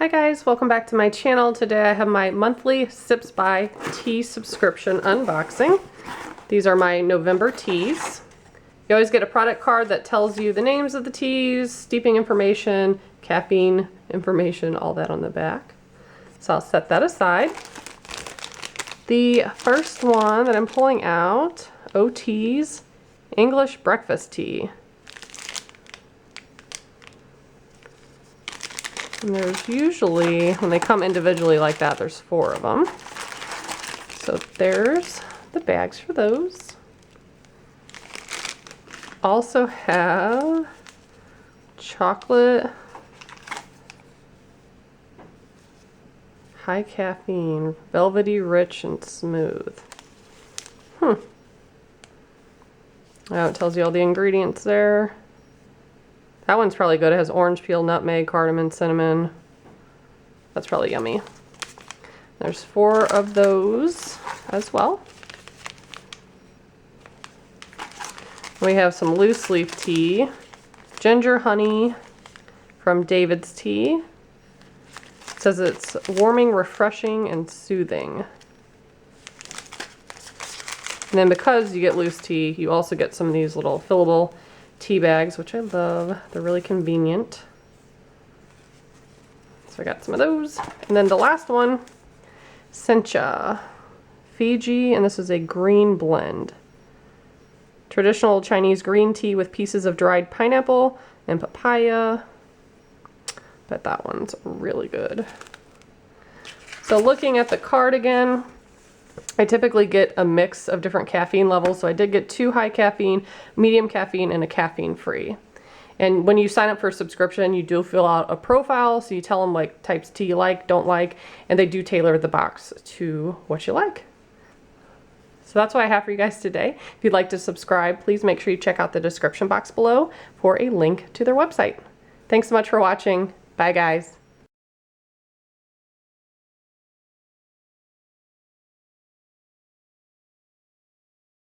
Hi guys, welcome back to my channel. Today I have my monthly Sips by tea subscription unboxing. These are my November teas. You always get a product card that tells you the names of the teas, steeping information, caffeine information, all that on the back. So I'll set that aside. The first one that I'm pulling out, OT's English Breakfast Tea. And there's usually, when they come individually like that, there's 4 of them. So there's the bags for those. Also have chocolate, high caffeine, velvety, rich, and smooth. Oh, it tells you all the ingredients there. That one's probably good. It has orange peel, nutmeg, cardamom, cinnamon. That's probably yummy. There's 4 of those as well. We have some loose leaf tea, ginger honey from David's Tea. It says it's warming, refreshing, and soothing. And then because you get loose tea, you also get some of these little fillable tea bags, which I love. They're really convenient. So I got some of those. And then the last one, Sencha Fiji, and this is a green blend. Traditional Chinese green tea with pieces of dried pineapple and papaya. Bet that one's really good. So looking at the card again, I typically get a mix of different caffeine levels. So I did get 2 high caffeine, medium caffeine, and a caffeine free. And when you sign up for a subscription, you do fill out a profile. So you tell them like types of tea you like, don't like, and they do tailor the box to what you like. So that's what I have for you guys today. If you'd like to subscribe, please make sure you check out the description box below for a link to their website. Thanks so much for watching. Bye guys.